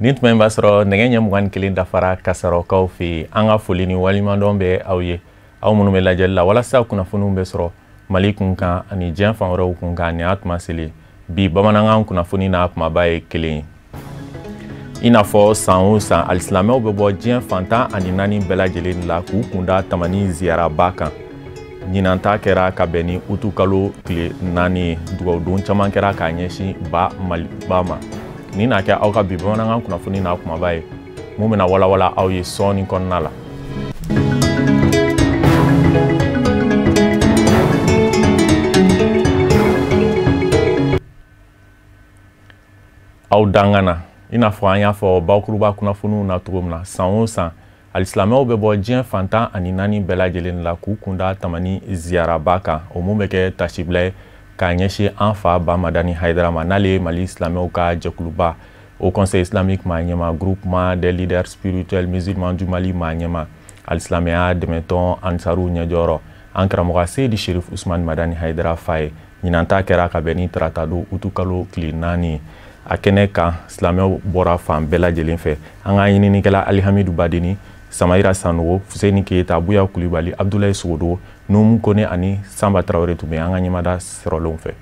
Nin tun b'a sɔrɔ nɛgɛ ɲɛ 21 dafara kasarɔkaw fɛ an ka foli ni walimadɔn bɛ aw ye aw minnu bɛ lajɛli la walasa kunnafoniw bɛ sɔrɔ Mali kunkan ani diɲɛ fan wɛrɛw kunkan ni a tuma seli bi bamanankan kunnafoni n'a kumaba ye kelen ye i n'a fɔ san o san alisilamɛw bɛ bɔ diɲɛ fantan ani naani bɛɛ lajɛlen la k'u kunda tamani ziyaraba kan ɲinan ta kɛra ka bɛn ni utu kalo tile 4 ye dugawudon caman kɛra k'a ɲɛsin Maliba ma ni n'a kɛ aw ka bi bamanankan kunnafoni n'a kumaba ye mun bɛna walawala aw ye sɔɔni kɔnɔna la. Aw dangana i n'a fɔ an y'a fɔ bakuruba kunnafoniw na cogo min na san o san alisilamɛw bɛ bɔ diɲɛ fantan ani naani bɛɛ lajɛlen la k'u kunda tamani ziyaraba kan o mun bɛ kɛ tasibila ye k'a ɲɛsin an fa Bamadani Haidara ma n'ale ye Mali silamɛw ka jɛkuluba au Conseil islamique maa ɲɛma groupement des leaders spirituels musulmans du Mali maa ɲɛma alisilamɛya dɛmɛtɔn Ansaru ɲɛjɔyɔrɔ an karamɔgɔ Seydi Sherif Usmani Madani Haidara fa ye ɲinan ta kɛra ka bɛn ni tarata don utu kalo tile 4 ye a kɛnɛ kan silamɛw bɔra fan bɛɛ lajɛlen fɛ an ka ɲininikɛla Alihamidu Badeni Samayira Sanogo Fuseni Keyita Buya Kulibali Abdoulaye Sogodo Numu Kone ani Samba Traoré tun bɛ an ka ɲɛmada sɔrɔlenw fɛ.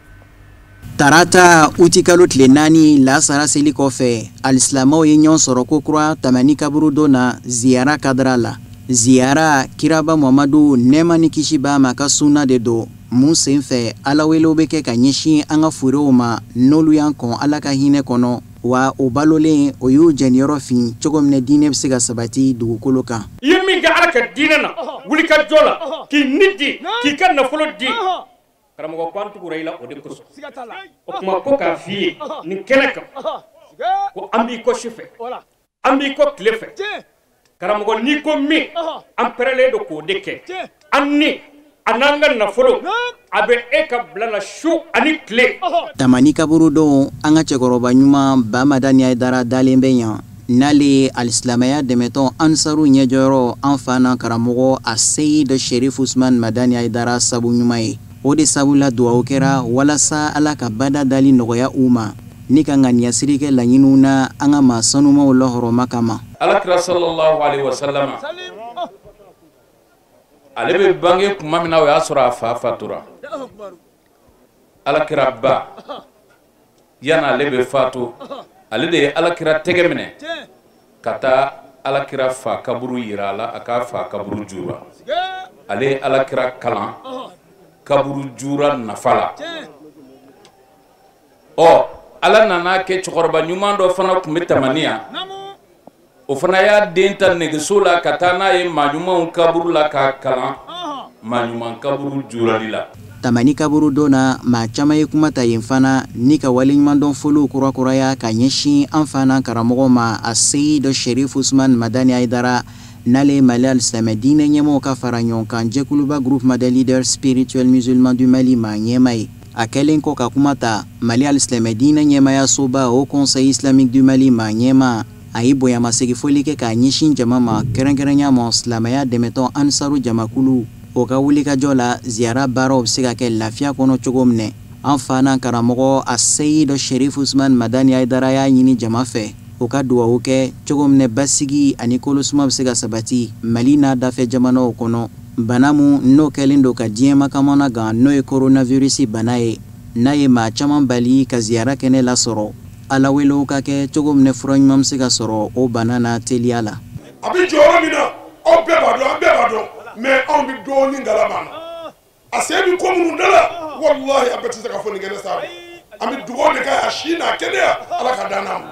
Tarata uti kalo tile 4 lasara seli kɔfɛ alisilamɛw ye ɲɔgɔn sɔrɔ ko kura tamani kaburu don na ziyara kadra la. Ziyara kiraba Muhamadu nɛɛma ni kisi b'a ma ka sunna de don mun sen fɛ ala welew bɛ kɛ ka ɲɛsin an ka furew ma n'olu y'an kɔn ala ka hinɛ kɔnɔ wa o balolen o y'u jɛniyɔrɔ fin cogo min diinɛ bɛ se ka sabati dugukolo kan. I ye min kɛ ala ka diinɛ na wuli ka jɔ la k'i ni di k'i ka nafolo di karamɔgɔ k'an tugura i la o de kosɔn o kuma ko k'a f'i ye nin kɛnɛ kan ko an b'i kɔ sufɛ an b'i kɔ tile fɛ karamɔgɔ n'i ko min an pɛrɛlen don k'o de kɛ an ni a n'an ka nafolo a bɛ e ka bila la su ani tile. Tamani kaburu don an ka cɛkɔrɔba ɲuman Bamadani Haidara dalen bɛ yan n'ale alisilamɛya dɛmɛtɔn Ansaru ɲɛjɔyɔrɔ an fana karamɔgɔ a Seydi Sherif Usmani Madani Haidara sabu ɲuman ye o de sabula duwawu kɛra walasa ala ka bada dali nɔgɔya u ma ni ka ŋaniyasiri kɛ laɲiniw na an ka maa sanumaw lahɔrɔma kama. Alakira sallallahu alaihi wasallam ale bɛ bange kuma min na o y'a sɔrɔ a fa fatura alakira ba yana ale bɛ fatu ale de ye alakira tɛgɛ minɛ ka taa alakira fa kaburu yira a la a ka fa kaburu jura ale ye alakira kalan kaburu jura nafa la ɔ ala nana kɛ cɛkɔrɔba ɲuman dɔ fana tun bɛ tamaniya o fana y'a den ta nɛgɛso la ka taa n'a ye maa ɲumanw kaburu la k'a kalan maa ɲuman kaburu jurali la. Tamani kaburu don na maa caman ye kuma ta yen fana ni ka waleɲumandɔn foliw kurakuraya ka ɲɛsin an fana karamɔgɔ ma a Seydi Sherif Usmani Madani Haidara n'ale ye Mali alisilamɛ diinɛ ɲɛmɔgɔw ka fara ɲɔgɔn kan jɛkuluba groupement des leaders spirituels musulmans du Mali maa ɲɛma ye a kɛlen kɔ ka kuma ta Mali alisilamɛ diinɛ ɲɛmayasoba au Conseil islamique du Mali maa ɲɛma a ye bonyamasegi foli kɛ k'a ɲɛsin jama ma kɛrɛnkɛrɛnya ma silamɛya dɛmɛtɔn Ansaru jamakulu o ka wulikajɔ la ziyara baaraw bɛ se ka kɛ lafiya kɔnɔ cogo minɛ an fana karamɔgɔ a Seydi Sherif Usmani Madani Haidara y'a ɲini jama fɛ o ka duwawu kɛ cogo minɛ basigi ani kolosuma bɛ se ka sabati Mali n'a dafɛ jamanaw kɔnɔ bana mun n'o kɛlen don ka diɲɛ makamana gan n'o ye coronavirus bana ye n'a ye maa caman bali ka ziyara kɛnɛ lasɔrɔ ala welew ka kɛ cogo minɛ fura ɲuman bɛ se ka sɔrɔ o bana na teliya la. A bɛ jɔyɔrɔ min na aw bɛɛ b'a dɔn an bɛɛ b'a dɔn mais anw bɛ dɔɔnin galama na a se bɛ ko minnu da la walahi a bɛɛ tɛ se ka fɔ nin kɛnɛ sanfɛ an bɛ dugawu de kɛ a si n'a kɛnɛya ala ka dan n'a ma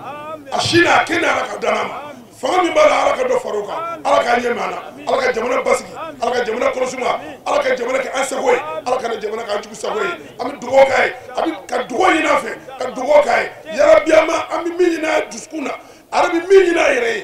a si n'a kɛnɛya ala ka dan n'a ma fanga min b'a la ala ka dɔ fara o kan ala k'a ɲɛ maa na ala ka jamana basigi ala ka jamana kɔlɔsuma ala ka jamana kɛ an sago ye ala ka jamana k'an jugu sago ye an bɛ dugawu k'a ye a bɛ ka dugawu ɲini a fɛ ka dugawu k'a ye yarabiyama an bɛ min ɲini a dusukun na ala bɛ min ɲini a yɛrɛ ye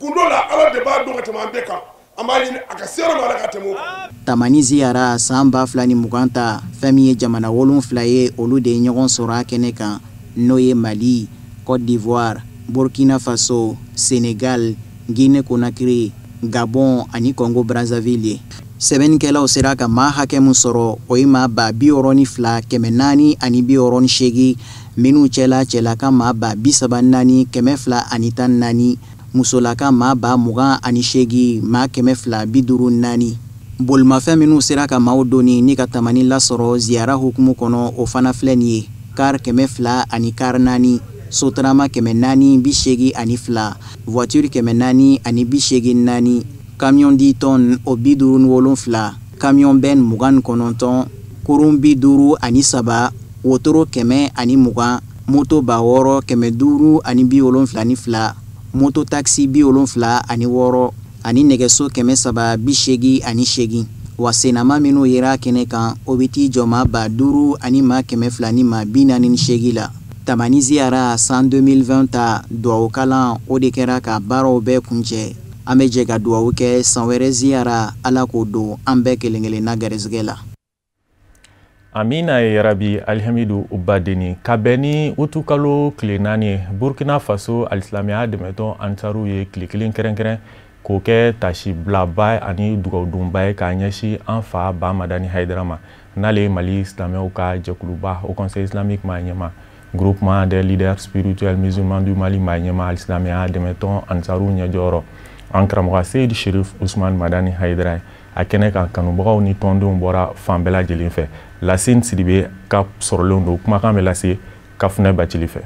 gundo la ala de b'a dɔn ka tɛmɛ an bɛɛ kan an b'a ɲini a ka se yɔrɔ ma ala ka tɛmɛ o kan. Tamani ziyara san 2020 ta fɛn min ye jamana 7 ye olu de ye ɲɔgɔn sɔrɔ a kɛnɛ kan n'o ye Mali, Côte d'Ivoire, Burkina Faso, Sénégal, Guinée Conakry, Gabon ani Congo Brazzaville. Sɛbɛnnikɛlaw sera ka maa hakɛ mun sɔrɔ o ye maa ba 62 400 ani 68 minnu cɛlaka maa ba 34 214 musolaka maa ba 28 maa 254 bolimafɛn minnu sera ka maaw doni ni ka tamani lasɔrɔ ziyara hukumu kɔnɔ o fana filɛ nin ye car 200 ani car 4 sotarama 482 ani 2 voiture 400 ani 84 camion 10 tonnes o 57 camion ben 29 kurun 50 ani 3 wotoro 100 ani 20 moto baworo 500 ani 72 moto taxi 70 ani 6 ani nɛgɛso 380 ani 8 wa senama minnu yera kɛnɛ kan o bɛ t'i jɔ maa 50 ani maa 200 ni maa 48 la. Tamani ziyara san 2020 ta duwawu kalan o de kɛra ka baaraw bɛɛ kuncɛ. An bɛ jɛ ka duwawu kɛ san wɛrɛ ziyara ala k'o don an bɛɛ kelen-kelenna garisɛgɛ la. Amina yarabi alhamidu ubadeni kabeni utukalo kile 4 Burkina Faso alislamiya dɛmɛtɔn ansaru ye kile 1 kɛrɛnkɛrɛn k'o kɛ tasibilaba ani dugawudunba ye k'a ɲɛsin an fa Bamadani Haidara ma n'ale Mali silamɛw ka jɛkuluba au Conseil islamique maa ɲɛma groupement des leaders spirituels musulmans du Mali maa ɲɛma alislamiya dɛmɛtɔn ansaru ɲɛjɔyɔrɔ an karamɔgɔ Seydi Cherif Ousmane Madani Haidara a kɛnɛ kan kanubagaw ni tɔndenw bɔra fan bɛɛ lajɛlen fɛ. Lasine Sidibe ka sɔrɔlen don kumakan bɛ lase Kafunɛ Bacili fɛ.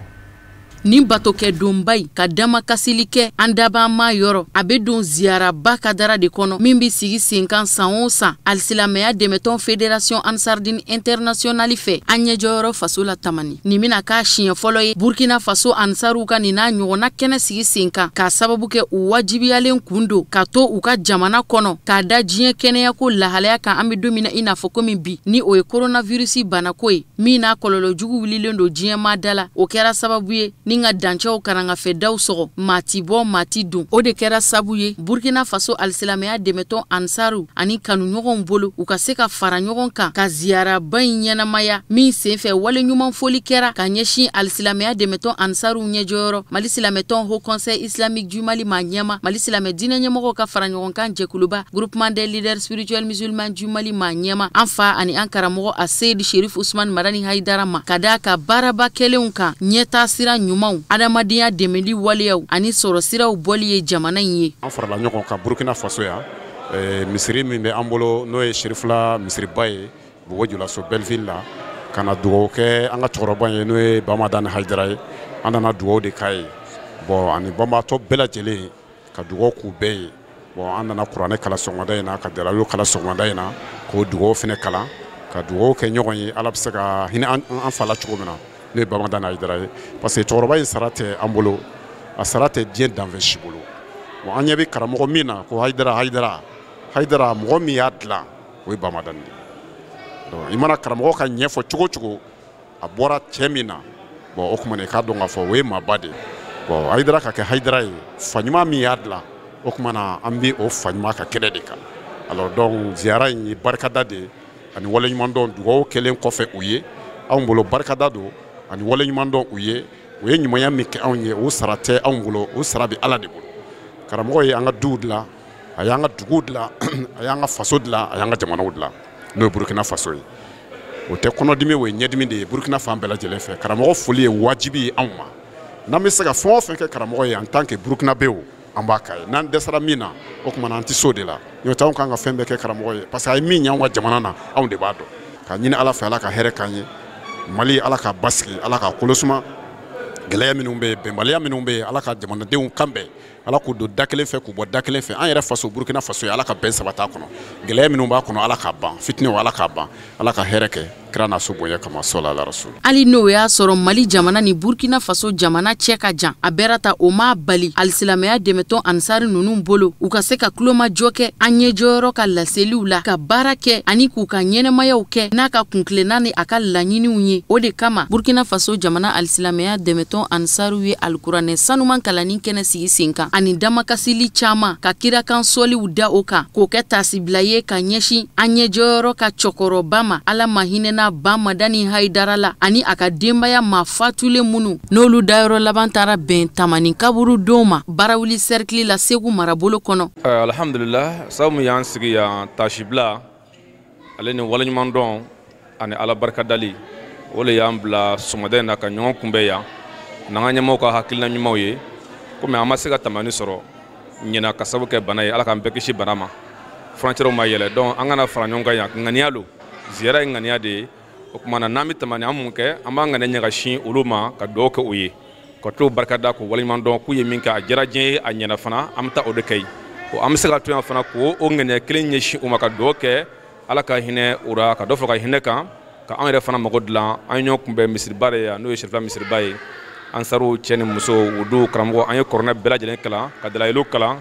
Ni batokɛ donbai ka dama kasili kɛ an daba ma yɔrɔ a bɛ don ziyaraba ka dara de kɔnɔ min bɛ sigi sen kan san o san alisilamɛya dɛmɛtɔn Fédération Ansardine Internationale fɛ an ɲɛjɔyɔrɔ faso la tamani nin bɛna k'a siɲɛ fɔlɔ ye Burkina Faso ansaru ka nin n'a ɲɔgɔnna kɛnɛ sigi sen kan k'a sababu kɛ u wajibiyalen kun don ka to u ka jamana kɔnɔ k'a da diɲɛ kɛnɛyako lahalaya kan an bɛ don min na i n'a fɔ komi bi ni o ye coronavirus banako ye min n'a kɔlɔlɔ jugu wulilen don diɲɛ maa da la o kɛra sababu ye ni nga dancɛw karangafɛdaw sɔgɔ mati bɔ mati dun o de kɛra sabu ye Burkina Faso alisilamɛya dɛmɛtɔn ansaru ani kanuɲɔgɔnw bolo u ka se ka fara ɲɔgɔn kan ka ziyaraba in ɲɛnamaya min senfɛ wale ɲuman foli kɛra ka ɲɛsin alisilamɛya dɛmɛtɔn ansaru ɲɛjɔyɔrɔ Mali silamɛtɔn Haut Conseil islamique du Mali maa ɲɛma Mali silamɛ diinɛ ɲɛmɔgɔw ka fara ɲɔgɔn kan jɛkuluba groupement des leaders spirituels musulmans du Mali maa ɲɛma an fa ani an karamɔgɔ a Seydi Cherif Ousmane Madani Haidara ma ka da ka baaraba kɛlenw kan ɲɛtaa sira ɲumanw adamadenya dɛmɛli waleyaw ani sɔrɔ siraw bɔli ye jamana in ye. An farala ɲɔgɔn kan Burkina Faso yan misiri min bɛ an bolo n'o ye Cherifla misiriba ye Bobo Dioulasso Belleville la ka na dugawu kɛ an ka cɛkɔrɔba ye n'o ye Bamadani Haidara ye an nana dugawu de k'a ye bon ani banbaatɔ bɛɛ lajɛlen ka dugawu k'u bɛɛ ye bon an nana kuranɛ kalan sɔgɔmada in na ka dalalu kalan sɔgɔmada in na k'o dugawu fɛnɛ kalan ka dugawu kɛ ɲɔgɔn ye ala bɛ se ka hinɛ an fa la cogo min na n'o ye Bamadani Haidara ye parce que cɛkɔrɔba in sara tɛ an bolo a sara tɛ diɲɛ danfɛn si bolo bon an ɲɛ bɛ karamɔgɔ min na ko Haidara mɔgɔ min y'a dilan o ye Bamadani donc i mana karamɔgɔ ka ɲɛfɔ cogo cogo a bɔra cɛ min na bon o kuma i k'a dɔn k'a fɔ o ye maaba de bon Haidara ka kɛ Haidara ye fa ɲuman min y'a dilan o kuma na an bɛ o fa ɲuman ka kɛnɛ de kan alors donc ziyara in ye barikada de ani waleɲuman dɔn dugawu kɛlen kɔfɛ u ye anw bolo barikada don ani waleɲuman dɔn u ye ɲumanya min kɛ anw ye o sara tɛ anw bolo o sara bɛ ala de bolo karamɔgɔ ye an ka duw dilan a y'an ka duguw dilan a y'an ka faso dilan a y'an ka jamanaw dilan n'o ye Burkina Faso ye o tɛ kɔnɔdimi o ye ɲɛdimi de ye Burkina fan bɛɛ lajɛlen fɛ karamɔgɔ foli ye wajibi ye anw ma n'an bɛ se ka fɛn o fɛn kɛ karamɔgɔ ye en tant que Burkinabéw an b'a k'a ye n'an dɛsɛra min na o tuma na an tɛ se o de la n'o tɛ anw kan ka fɛn bɛɛ kɛ karamɔgɔ ye parce que a ye min ɲɛ anw ka jamana na anw de b'a dɔn ka ɲini ala fɛ ala ka hɛrɛ k'an ye Mali ala ka basigi ala ka kolosuma gɛlɛya minnu bɛ yen bɛnbaliya minnu bɛ yen ala ka jamanadenw kanbɛn ala k'u don da kelen fɛ k'u bɔ da kelen fɛ an yɛrɛ faso Burkina Faso ye ala ka bɛn sabati a kɔnɔ gɛlɛya minnu b'a kɔnɔ ala k'a ban fitinaw ala k'a ban ala ka hɛrɛ kɛ kira n'a so bonya kama sɔla rasul hali n'o y'a sɔrɔ Mali jamana ni Burkina Faso jamana cɛ ka jan a bɛra ta o ma bali alisilamɛya dɛmɛtɔn ansari ninnu bolo u ka se ka kulomajɔ kɛ an ɲɛjɔyɔrɔ ka laseliw la ka baara kɛ ani k'u ka ɲɛnɛmayaw kɛ n'a ka kuntilenna ni a ka laɲiniw ye o de kama Burkina Faso jamana alisilamɛya dɛmɛtɔn ansariw ye alikuranɛ sanuman kalanni kɛnɛ sigi sen kan ani damakasili caman ka kirakan sɔliw da o kan k'o kɛ tasibila ye ka ɲɛsin an ɲɛjɔyɔrɔ ka cɔkɔrɔba ma ala ma hinɛna baarakɛla ba Madani Haidara la ani a ka denbaya maa fatulen minnu n'olu dayɔrɔ laban taara bɛn Tamani kaburu don ma barawuli cercle la Segu marabolo kɔnɔ. Alhamdulillah sabu y'an sigi yan Tashibla ale ni waleɲuman dɔn ani Ala barikadali o le y'an bila sɔgɔmada na ka ɲɔgɔn kunbɛn yan n'an ka ɲɛmɔgɔw ka hakilina ɲumanw ye komi an ma se ka Tamani sɔrɔ ɲina ka sabu kɛ bana ye Ala k'an bɛɛ kisi bana ma frontière ma yɛlɛ donc an kana fara ɲɔgɔn kan yan ŋaniya lo ziyara ye ŋaniya de ye o kuma na n'an bɛ Tamani an mun kɛ an b'an ŋaniya ɲɛ ka sin olu ma ka dugawu kɛ u ye ka t'o barikada k'o waleɲuman dɔn k'u ye min kɛ a diyara diɲɛ ye a ɲɛna fana an bɛ taa o de kɛ yen an bɛ se ka to yan fana k'o ŋaniya kelen ɲɛsin u ma ka dugawu kɛ Ala ka hinɛ u la ka dɔ fara ka hinɛ kan ka an yɛrɛ fana mago dilan an ye ɲɔgɔn kunbɛn misiriba de yan n'o ye Sherifila misiriba ye ansaru cɛ ni muso u du karamɔgɔ an ye kɔrɔnɛ bɛɛ lajɛlen kalan ka dalayilu kalan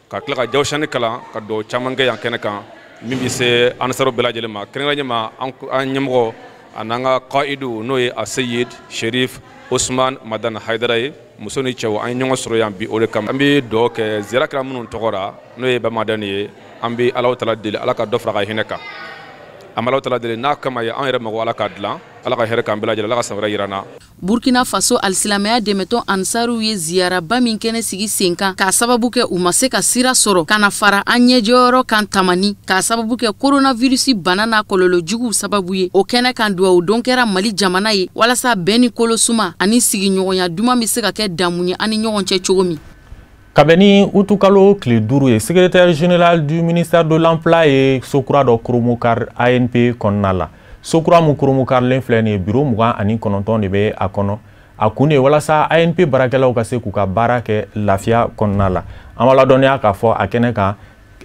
ka tila ka jawusani kalan ka dɔw caman kɛ yan kɛnɛ kan min bɛ se ansaru bɛɛ lajɛlen ma kɛrɛnkɛrɛnnen ma an ɲɛmɔgɔ a n'an ka qaidu n'o ye a Seyid Sherif Usman Madani Haidara ye muso ni cɛw an ye ɲɔgɔn sɔrɔ yan bi o de kama an bɛ dugawu kɛ ziyara kɛra minnu tɔgɔ la n'o ye Bamadani ye an bɛ Alahu Taala deli Ala ka dɔ fara ka hinɛ kan an bɛ Alahu Taala deli n'a kama ye an yɛrɛ mago Ala ka dilan Ala ka hɛrɛ k'an bɛɛ lajɛlen Ala ka sabara yira na. Burkina Faso alisilamɛya dɛmɛtɔn ansaru ye ziyaraba min kɛnɛ sigi sen kan k'a sababu kɛ u ma se ka sira sɔrɔ kana fara an ɲɛjɔyɔrɔ kan Tamani k'a sababu kɛ coronavirus bana n'a kɔlɔlɔ juguw sababu ye o kɛnɛ kan duwawu don kɛra Mali jamana ye walasa bɛn ni kolosuma ani sigiɲɔgɔnya duman bɛ se ka kɛ damun ye ani ɲɔgɔn cɛ cogo min. Kabeni utukalo tile 5 ye secrétaire général du ministère de l'emploi ye sokura dɔ kurumukar ANP kɔnɔna la sokura mu kurumukarlen filɛ nin ye bureau 29 de bɛ a kɔnɔ a kun de walasa ANP baarakɛlaw ka se k'u ka baara kɛ lafiya kɔnɔna la an b'a ladɔnniya k'a fɔ a kɛnɛ kan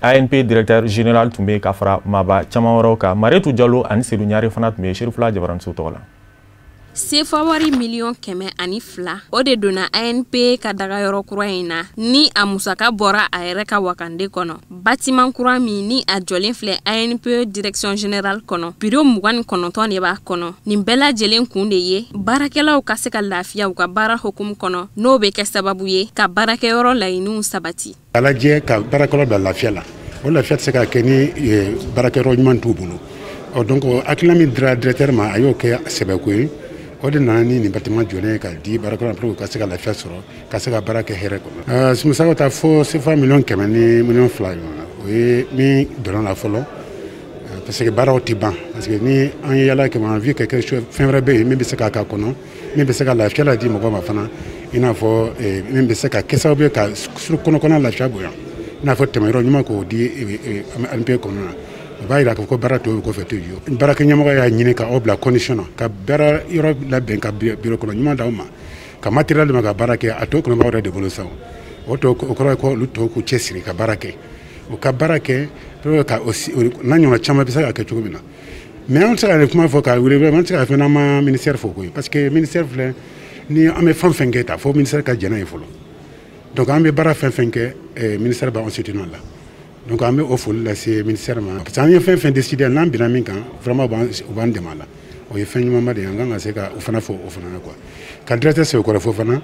ANP directeur général tun bɛ ka fara maaba caman wɛrɛw kan Maretu Jalo ani Seydou Ɲare fana tun bɛ Sherifila Jabaranso tɔgɔ la. Sefa wari miliyɔn 102 o de donna ANP ka dagayɔrɔ kura in na ni a musaka bɔra a yɛrɛ ka wakande kɔnɔ bâtiment kura min ni a jɔlen filɛ ANP direction générale kɔnɔ bureau 29 de b'a kɔnɔ nin bɛɛ lajɛlen kun de ye baarakɛlaw ka se ka lafiya u ka baara hukumu kɔnɔ n'o bɛ kɛ sababu ye ka baarakɛyɔrɔ laɲiniw sabati. A lajɛ ka baarakɛlaw bila lafiya la o lafiya tɛ se ka kɛ ni baarakɛyɔrɔ ɲuman t'u bolo donc hakilina min dira directeur ma a y'o kɛ sɛbɛko ye o de nana ni nin bâtiment jɔlen ka di baarakɛlaw pour que ka se ka lafiya sɔrɔ ka se ka baara kɛ hɛrɛ kɔnɔ musaka ta fɔ sefa miliyɔn 100 ni miliyɔn 2 o ye min dɔrɔn la fɔlɔ parce que baaraw tɛ ban parce que ni an ye yala kɛ ma vu que fɛn wɛrɛ bɛ yen min bɛ se k'a k'a kɔnɔ min bɛ se ka lafiya la di mɔgɔ ma fana i n'a fɔ min bɛ se ka kɛ sababu ye ka kɔnɔkɔnɔ lafiya bonya i n'a fɔ tɛmɛyɔrɔ ɲuman k'o di ANP kɔnɔna na o b'a yira k'a fɔ ko baara tɔw kɔfɛ tɛ jɔ baarakɛ ɲɛmɔgɔ y'a ɲini ka aw bila condition na ka baara yɔrɔ labɛn ka bureau kɔnɔ ɲuman d'aw ma ka matériel ma ka baara kɛ a tɔ kɔnɔ b'aw yɛrɛ de bolo sa o kɔrɔ ye ko olu tɔw k'u cɛsiri ka baara kɛ u ka baara kɛ ka n'a ɲɔgɔnna caman bɛ se ka kɛ cogo min na mais an tɛ se ka kuma fɔ ka wele an tɛ se ka fɛn n'an ma ministère fɔ koyi parce que ministère filɛ ni an bɛ fɛn fɛn kɛ ta fo ministère ka jɛn n'a ye fɔlɔ donc an bɛ baara fɛn fɛn kɛ ministère b'an soutenir la donc an bɛ o foli lase ministère ma parce que an ye fɛn fɛn décider n'an bɛnna min kan vraiment u b'an dɛmɛ a la o ye fɛn ɲumanba de ye an kan ka se ka o fana fɔ o fana na quoi ka directeur sɛbɛkɔrɔ fɔ fana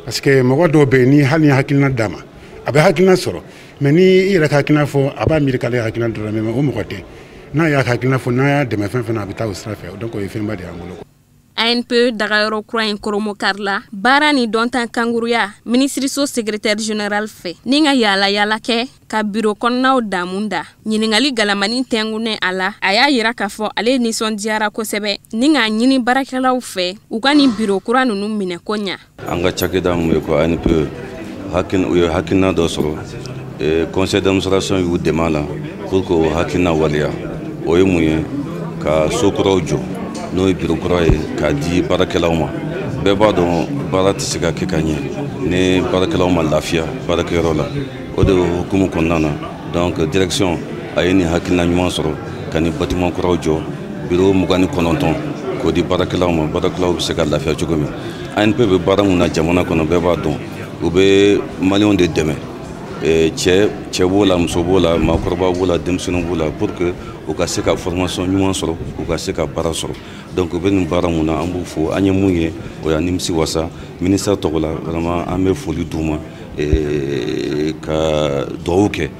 parce que mɔgɔ dɔw bɛ yen ni hali ni hakilina d'a ma a bɛ hakilina sɔrɔ mais ni i yɛrɛ ka hakilina fɔ a b'a miiri k'ale hakilina dɔrɔn mais o mɔgɔ tɛ n'a y'a hakilina fɔ n'a y'a dɛmɛ fɛn fɛn na a bɛ taa o sira fɛ donc o ye fɛnba de y'an bolo. ANP dagayɔrɔ kura in koromokar la baara ni dɔntan kanguruya ministriso secrétaire général fɛ ni ka yaala kɛ ka bureau kɔnɔnaw damun da ɲiningali galamani tɛngunen a la a y'a yira k'a fɔ ale nisɔndiyara kosɛbɛ ni k'a ɲini baarakɛlaw fɛ u ka nin bureau kura ninnu minɛ ko ɲa. An ka cakɛda mun ye ko ANP u ye hakilina dɔ sɔrɔ conseil d'administration y'u dɛmɛ a la pour que o hakilina waleya o ye mun ye ka so kuraw jɔ n'o ye bureau kura ye k'a di baarakɛlaw ma bɛɛ b'a dɔn baara tɛ se ka kɛ ka ɲɛ ni baarakɛlaw ma lafiya baarakɛyɔrɔ la o de hukumu kɔnɔna na donc direction a ye nin hakilina ɲuman sɔrɔ ka nin bâtiment kuraw jɔ bureau 29 k'o di baarakɛlaw ma baarakɛlaw bɛ se ka lafiya cogo min ANP bɛ baara mun na jamana kɔnɔ bɛɛ b'a dɔn u bɛ maliyɛnw de dɛmɛ cɛ b'o la muso b'o la maakɔrɔba b'o la denmisɛnninw b'o la pour que u ka se ka formation ɲuman sɔrɔ u ka se ka baara sɔrɔ donc u bɛ nin baara mun na an b'u fo an ye mun ye o y'an nimisi wasa ministère tɔgɔ la vraiment an bɛ foli d'u ma ka dugawu kɛ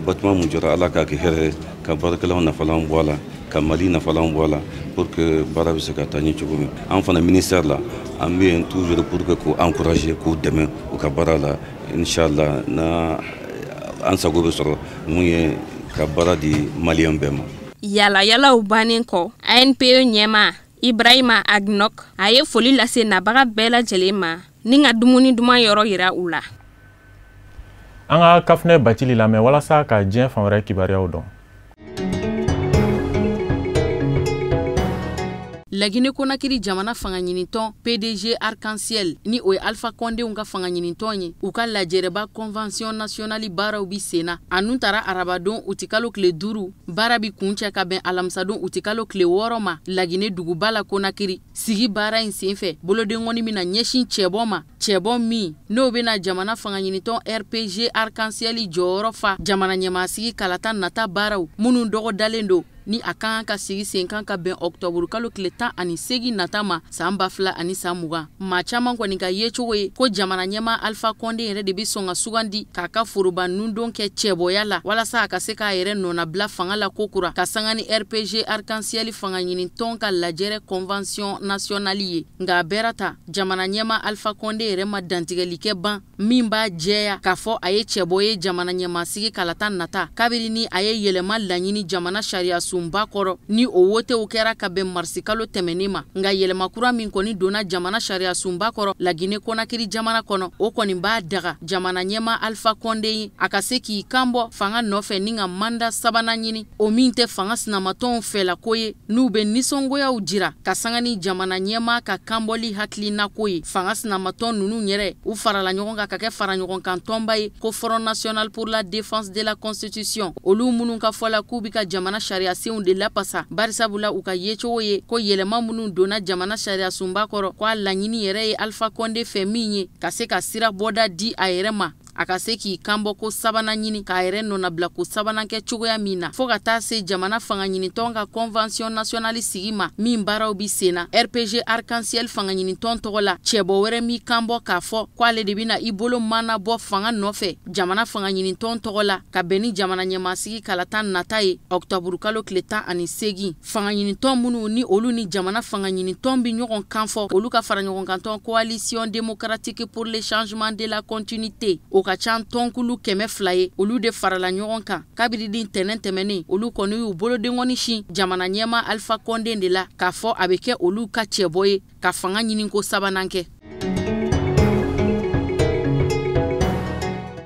bâtiment mun jɔra Ala k'a kɛ hɛrɛ ka baarakɛlaw nafalan bɔ a la ka Mali nafalan bɔ a la pour que baara bɛ se ka taa ɲɛ cogo min. An fana ministère la an bɛ yen toujours pour que k'u encourager k'u dɛmɛ u ka baara la inchallah na an sago bɛ sɔrɔ mun ye ka baara di Maliyɛn bɛɛ ma. Yala yalaw bannen kɔ ANPE ɲɛma Ibrahima Agnok a ye foli lase nabaga bɛɛ lajɛlen ma ni ka dumuni duman yɔrɔ yira u la. An ka kafinɛ bacili lamɛn walasa ka diɲɛ fan wɛrɛ kibaruyaw dɔn. Lagine Konakiri jamana fanga ɲinitɔn PDG Arc-en-Ciel ni o ye Alpha Condé ka fanga ɲinitɔn ye u ka lajɛrɛba convention nationale baaraw bi sena anu tara arabadon u ti kalo tile 5 baara bi kuncɛ ka bɛn alamisadon u ti kalo tile 6 ma Lagine duguba la Konakiri sigi baara in senfɛ bolodengɔni mina ɲɛsin cɛbɔ ma cɛbɔ min n'o bena jamana fanga ɲinitɔn RPG Arc-en-Ciel jɔyɔrɔ fa jamana ɲɛmasigi kalata nata baaraw minnu dɔgɔdalen do ni a kan ka sigi sen kan ka bɛn Octobre kalo tile 18 nata ma san 2020 maa caman kɔni ka ye cogo ye ko jamana ɲɛma Alpha Condé yɛrɛ de bi sɔn ka sugandi k'a ka foroba nundon kɛ cɛbɔya la walasa a ka se k'a yɛrɛ nɔna bila fanga la kokura ka sanga ni RPG Arc-en-Ciel fanga ɲinitɔn ka lajɛrɛ convention nationale ye nka a bɛra ta jamana ɲɛma Alpha Condé yɛrɛ ma dantigɛli kɛ ban min b'a jɛya k'a fɔ a ye cɛbɔ ye jamana ɲɛmasigi kalata nata kabiri ni a ye yɛlɛma laɲini jamana sariya sunba kɔrɔ ni o wotew kɛra ka bɛn marisi kalo tɛmɛnen ma nka yɛlɛma kura min kɔni donna jamana sariya sunba kɔrɔ Lagine Konakiri jamana kɔnɔ o kɔni b'a daga jamana ɲɛma Alpha Condé ye a ka se k'i kanbɔ fanga nɔfɛ ni ka manda sabanan ɲini o min tɛ fanga sinamatɔnw fɛla ko ye n'u bɛ nisɔngoyaw jira ka sanga ni jamana ɲɛma ka kanbɔli hakilina ko ye fanga sinamatɔn ninnu yɛrɛ u farala ɲɔgɔn kan ka kɛ fara ɲɔgɔn kan tɔnba ye ko Front National pour la Défense de la Constitution olu minnu ka fɔla k'u bi ka jamana sariya senw de lapasa barisabula u ka ye cogo ye ko yɛlɛma minnu donna jamana sariya sunba kɔrɔ ko a laɲini yɛrɛ ye Alpha Condé fɛ min ye ka se ka sira bɔda di a yɛrɛ ma a ka se k'i kanbɔ ko sabanan ɲini k'a yɛrɛ nɔna bila ko sabanan kɛ cogoya min na fo ka taa se jamana fanga ɲinitɔn ka convention nationale sigi ma min baaraw bi sena RPG Arc-en-Ciel fanga ɲinitɔn tɔgɔ la cɛbɔ wɛrɛ mi kanbɔ k'a fɔ ko ale de bina i bolo mana bɔ fanga nɔfɛ jamana fanga ɲinitɔn tɔgɔ la ka bɛn ni jamana ɲɛmasigi kalata nata ye Octobre kalo tile 18 fanga ɲinitɔn minnu ni olu ni jamana fanga ɲinitɔn bi ɲɔgɔn kanfɔ olu ka fara ɲɔgɔn kan tɔn coalition démocratique pour le changement de la continuité ka can tɔnkulu 200 ye olu de farala ɲɔgɔn kan kabiri din tɛnɛn tɛmɛnen olu kɔni y'u bolodengɔni sin jamana ɲɛma Alpha Condé de la k'a fɔ a bɛ kɛ olu ka cɛbɔ ye ka fanga ɲini ko sabanan kɛ.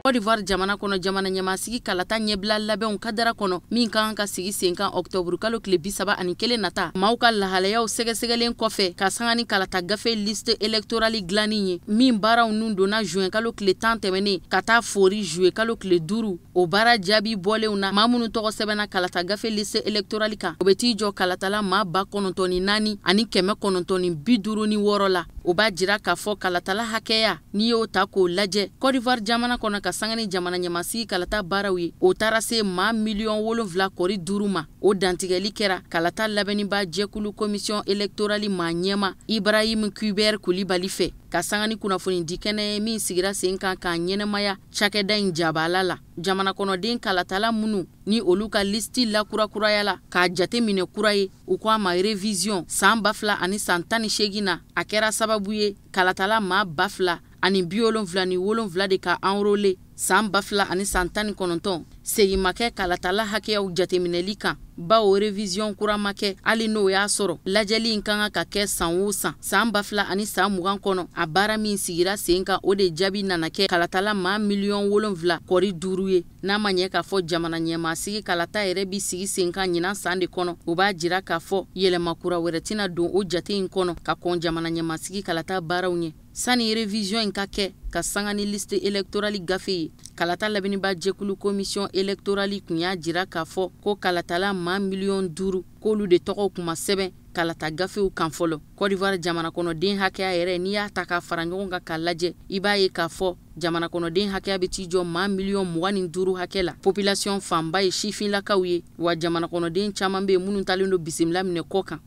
Côte d'Ivoire jamana kɔnɔ jamana ɲɛmasigi kalata ɲɛbila labɛnw kadara kɔnɔ min kan ka sigi sen kan Octobre kalo tile 31 nata maaw ka lahalayaw sɛgɛsɛgɛlen kɔfɛ ka sanga ni kalata gafe liste électorale dilanni ye min baaraw nun donna juin kalo tile 10 tɛmɛnen ka taa fori juillet kalo tile 5 o baara jaabi bɔlenw na maa minnu tɔgɔ sɛbɛnna kalata gafe liste électorale kan o bɛ t'i jɔ kalatala maa 94 ani 956 la o b'a jira k'a fɔ kalatala hakɛya n'i y'o ta k'o lajɛ Côte d'Ivoire jamana kɔnɔ ka sanga ni jamana ɲɛmasigi kalata baaraw ye o taara se maa 7,7 kɔri 5 ma o dantigɛli kɛra kalata labɛnniba jɛkulu commission électorale maa ɲɛma Ibrahim Kuber Kulibali fɛ ka sanga ni kunnafoni di kɛnɛ min sigira sen kan k'a ɲɛnɛmaya cakɛda in jabala la jamana kɔnɔden kalatala minnu ni olu ka listi lakurakuraya la k'a jate minɛ kura ye u ko a ma révision san 2018 na a kɛra sababu ye kalatala maa 2,077 de ka enrôler san 2019 segimakɛ kalatala hakɛyaw jateminɛli kan bawo révision kura ma kɛ hali n'o y'a sɔrɔ lajɛli in kan ka kɛ san o san san 2020 kɔnɔ a baara min sigira sen kan o de jaabi nana kɛ kalatala maa 7,7 kɔri 5 ye n'a ma ɲɛ k'a fɔ jamana ɲɛmasigi kalata yɛrɛ bi sigi sen kan ɲinan san de kɔnɔ o b'a jira k'a fɔ yɛlɛma kura wɛrɛ tɛna don o jate in kɔnɔ ka kɔn jamana ɲɛmasigi kalata baaraw ɲɛ sani révision in ka kɛ ka sanga ni liste électorale gafe ye kalata labɛnniba jɛkulu commission électorale kun y'a jira k'a fɔ ko kalatala maa 5,000,000 k'olu de tɔgɔw kuma sɛbɛn kalata gafew kan fɔlɔ Côte d'Ivoire jamana kɔnɔden hakɛya yɛrɛ n'i y'a ta k'a fara ɲɔgɔn kan k'a lajɛ i b'a ye k'a fɔ jamana kɔnɔden hakɛya bɛ t'i jɔ maa 25,000,000 hakɛ la population fanba ye sifinlakaw ye wa jamana kɔnɔden caman bɛ yen minnu talen don bisimila minɛ kɔ kan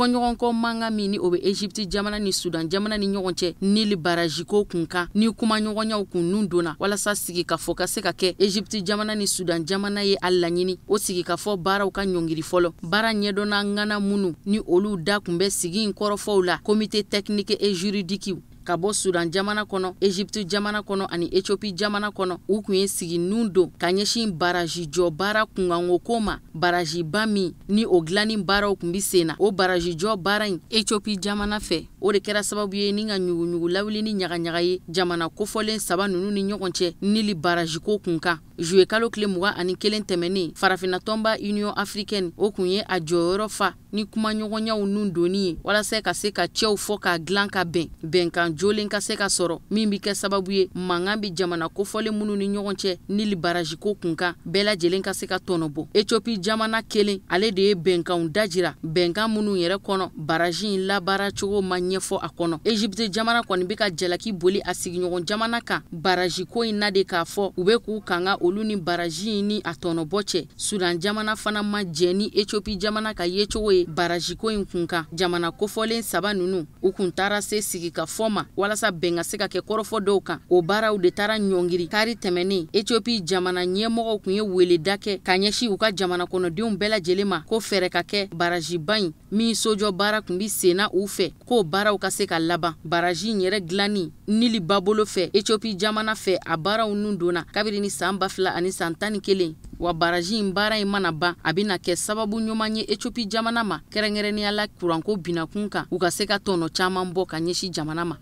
fɔɲɔgɔnkɔ manga min ni o bɛ Egypte jamana ni Sudan jamana ni ɲɔgɔn cɛ Nili baraji ko kunkan ni kuma ɲɔgɔnyaw kun nun donna walasa sigi ka fɔ ka se ka kɛ Egypte jamana ni Sudan jamana ye a laɲini o sigi ka fɔ baaraw ka ɲɔngiri fɔlɔ baara ɲɛdɔnna ŋana minnu ni olu da kun bɛ sigi in kɔrɔfɔw la comité technique et juridique ka bɔ Sudan jamana kɔnɔ Egypte jamana kɔnɔ ani Ethiopie jamana kɔnɔ u kun ye sigi nun don ka ɲɛsin baraji jɔ baara kunganko ko ma baraji ba min ni o dilanni baaraw kun bi sen na o baraji jɔ baara in Ethiopie jamana fɛ o de kɛra sababu ye ni ka ɲuguɲugu lawuli ni ɲagaɲaga ye jamana kofɔlen saba nunu ni ɲɔgɔn cɛ Nili baraji ko kunkan juillet kalo tile 21 tɛmɛnen farafinna tɔnba Union africaine o kun ye a jɔyɔrɔ fa ni kuma ɲɔgɔnyaw nun doni ye walasa ka se ka cɛw fɔ ka dilan ka bɛnkan jolen ka se ka sɔrɔ min bi kɛ sababu ye mankan bi jamana kofɔlen minnu ni ɲɔgɔn cɛ Nili baraji ko kunkan bɛɛ lajɛlen ka se ka tɔnɔbɔ Ethiopie jamana kelen ale de ye bɛnkanw dajira bɛnkan minnu yɛrɛ kɔnɔ baraji in labaara cogo ma ɲɛfɔ a kɔnɔ Egypte jamana kɔni bɛ ka jalaki boli a sigiɲɔgɔn jamana kan baraji ko in na de k'a fɔ u bɛ k'u kanga olu ni baraji in ni a tɔnɔbɔ cɛ Sudan jamana fana ma jɛ ni Ethiopie jamana ka ye cogo ye baraji ko in kunkan jamana kofɔlen saba nunu u kun taara se sigi ka fɔ ma walasa bɛn ka se ka kɛ kɔrɔfɔ dɔw kan o baaraw de taara ɲɔngiri kari tɛmɛnen Ethiopie jamana ɲɛmɔgɔw kun ye weleda kɛ ka ɲɛsin u ka jamana kɔnɔdenw bɛɛ lajɛlen ma ko fɛɛrɛ ka kɛ baraji ba in min sojɔ baara kun bi senna u fɛ k'o baaraw ka se ka laban baraji in yɛrɛ dilanni Nili ba bolo fɛ Ethiopie jamana fɛ a baaraw nun donna kabiri ni san 2011 wa baraji in baara in mana ban a bɛna kɛ sababu ɲuman ye Ethiopie jamana ma kɛrɛnkɛrɛnnenya la kuranko binakun kan u ka se ka tɔnɔ caman bɔ ka ɲɛsin jamana ma.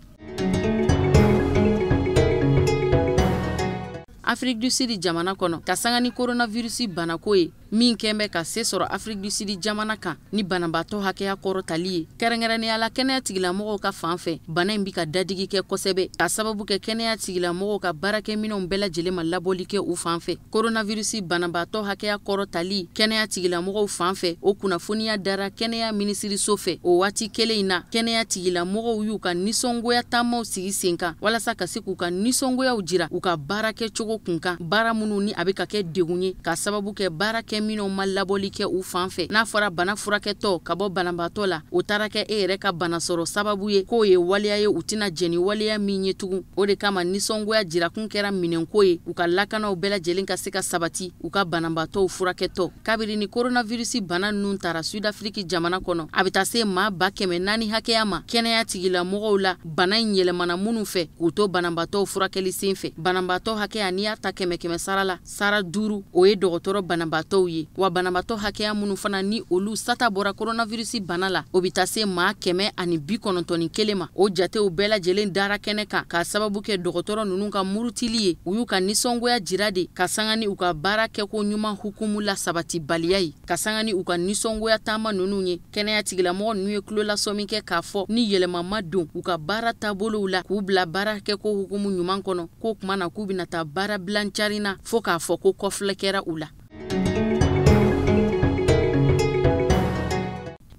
Afrique du Sud jamana kɔnɔ ka sanga ni coronavirus banako ye min kɛnbɛ ka se sɔrɔ Afrique du Sud jamana kan ni banabaatɔ hakɛya kɔrɔtali ye kɛrɛnkɛrɛnnenya la kɛnɛya tigilamɔgɔw ka fanfɛ bana in bi ka dadigi kɛ kosɛbɛ ka sababu kɛ kɛnɛya tigilamɔgɔw ka baarakɛminɛw bɛɛ lajɛlen ma labɔli kɛ u fanfɛ coronavirus banabaatɔ hakɛya kɔrɔtali kɛnɛya tigilamɔgɔw fanfɛ o kunnafoniya dara kɛnɛya minisiriso fɛ o waati kelen in na kɛnɛya tigilamɔgɔw y'u ka nisɔngoya taamaw sigi sen kan walasa ka se k'u ka nisɔngoyaw jira u ka baara kɛ cogo kunkan baara minnu ni a bɛ ka kɛ degun ye ka sababu kɛ baara kɛ minɛw ma labɔli kɛ u fanfɛ n'a fɔra bana furakɛtɔ ka bɔ banabaatɔ la o taara kɛ e yɛrɛ ka bana sɔrɔ sababu ye k'o ye waleya ye u tɛna jɛni waleya min ye tugun o de kama nisɔngoya jirakun kɛra minɛnko ye u ka lakanaw bɛɛ lajɛlen ka se ka sabati u ka banabaatɔw furakɛtɔ kabiri ni coronavirus bana ninnu taara Sud-Afrique jamana kɔnɔ a bɛ taa se maa 400 hakɛya ma kɛnɛya tigilamɔgɔw la bana in yɛlɛmana minnu fɛ k'u to banabaatɔw furakɛli sen fɛ banabaatɔ hakɛya n'i y'a ta 100 sara la sara 5 o ye dɔgɔtɔrɔ banabaatɔw ye wa banabaatɔ hakɛya minnu fana ni olu sata bɔra coronavirus bana la o bɛ taa se maa 191 ma o jatew bɛɛ lajɛlen dara kɛnɛ kan ka sababu kɛ dɔgɔtɔrɔ ninnu ka murutili ye u y'u ka nisɔngoya jira de ka sanga ni u ka baara kɛko ɲuman hukumu la sabati baliya ye ka sanga ni u ka nisɔngoya taama ninnu ye kɛnɛya tigilamɔgɔ ninnu ye tulo lasɔmi kɛ k'a fɔ ni yɛlɛma ma don u ka baara taabolow la k'u bila baara kɛko hukumu ɲuman kɔnɔ k'o kuma na k'u bɛna taa baara bilancarina fo k'a fɔ ko kɔfilɛ kɛra u la.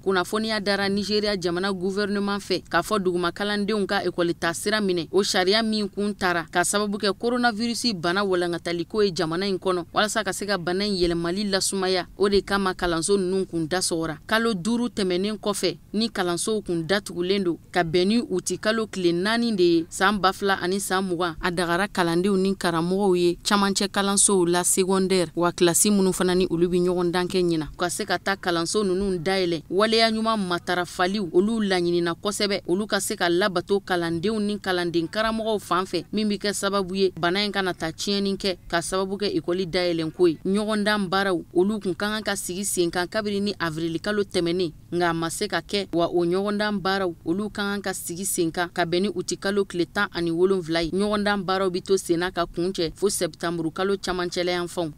kunnafoniya dara Nigeria jamana gouvernement fɛ k'a fɔ duguma kalandenw ka ekɔli ta sira minɛ o sariya min kun tara ka sababu kɛ coronavirus bana walankataliko ye jamana in kɔnɔ walasa ka se ka bana in yɛlɛmali lasumaya o de kama kalanso ninnu kun dasɔgɔra kalo 5 tɛmɛnen kɔfɛ ni kalansow kun datugulen don ka bɛn ni u ti kalo tile 4 de ye san 2000 ani san 20 a dagara kalandenw ni karamɔgɔw ye camancɛ kalansow la secondaire wa kilasi minnu fana ni olu bi ɲɔgɔn dan kɛ ɲina ka se ka taa kalanso ninnu dayɛlɛ waleya ɲuman matarafaliw olu laɲinina kosɛbɛ olu ka se ka labato kalandenw ni kalanden karamɔgɔw fanfɛ min bi kɛ sababu ye bana in kana taa tiɲɛni kɛ ka sababu kɛ ekɔli dayɛlɛn ko ye ɲɔgɔndan baaraw olu kun kan ka sigi sen kan kabiri ni avril kalo tɛmɛnen nka a ma se ka kɛ wa o ɲɔgɔndan baaraw olu kan ka sigi sen kan ka bɛn ni u ti kalo tile 17 ye ɲɔgɔndan baaraw bi to senna ka kuncɛ fo septamburu kalo camancɛla yan fanw.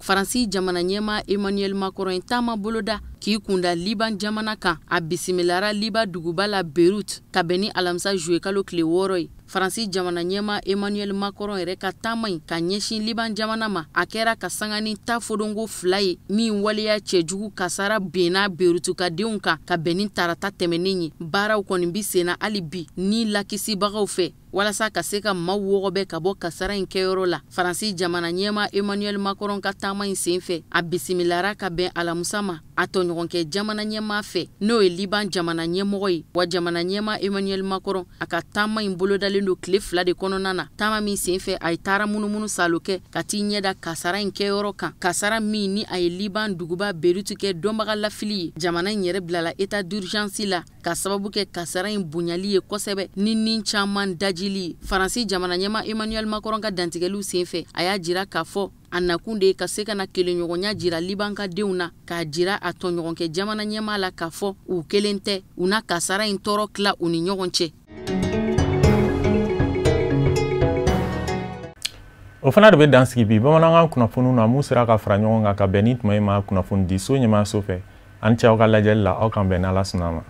Faransi jamana ɲɛma Emmanuel Macron taama boloda k'i kunda Liban jamana kan a bisimilara Liban duguba la Beirut ka bɛn ni alamisa juillet kalo tile 6 ye Faransi jamana ɲɛma Emmanuel Macron yɛrɛ ka taama in ka ɲɛsin Liban jamana ma a kɛra ka sanga ni ta fodongo 2 ye min waleya cɛjugu kasara benna Beirutukadenw kan ka bɛn ni tarata tɛmɛnen ye. Baaraw kɔni bi senna hali bi ni lakisibagaw fɛ walasa ka se ka maaw wɔgɔbɛ ka bɔ kasara in kɛyɔrɔ la. Faransi jamana ɲɛma Emmanuel Macron ka taama in senfɛ a bisimilara ka bɛn alamusa ma a tɔɲɔgɔnkɛ jamana ɲɛma fɛ n'o ye Liban jamana ɲɛmɔgɔ ye. Wa jamana ɲɛma Emmanuel Macron a ka taama in bolodalen do tile 2 de kɔnɔna na. Taama min senfɛ a ye taara munumunu salo kɛ ka t'i ɲɛda kasara in kɛyɔrɔ kan. Kasara min ni a ye Liban duguba Beirutu kɛ dɔnbaga lafili ye. Jamana in yɛrɛ bilala état d'urgence la ka sababu kɛ kasara in bonyali ye kosɛbɛ ni nin caman daji. Faransi jamana ɲɛma Emmanuel Macron ka dantigɛliw senfɛ a y'a jira k'a fɔ a nakun de ka se ka na kelenɲɔgɔnya jira Liban ka denw na k'a jira a tɔɲɔgɔnkɛ jamana ɲɛma la k'a fɔ u kelen tɛ u na kasara in tɔɔrɔ tila u ni ɲɔgɔn cɛ. O fana de bɛ dansigi bi bamanankan kunnafoniw na mun sera ka fara ɲɔgɔn kan ka bɛn ni tuma ye ma kunnafoni di so ɲɛmaaso fɛ ani cɛ aw ka lajɛli la aw kan bɛn n'Ala sɔnna ma.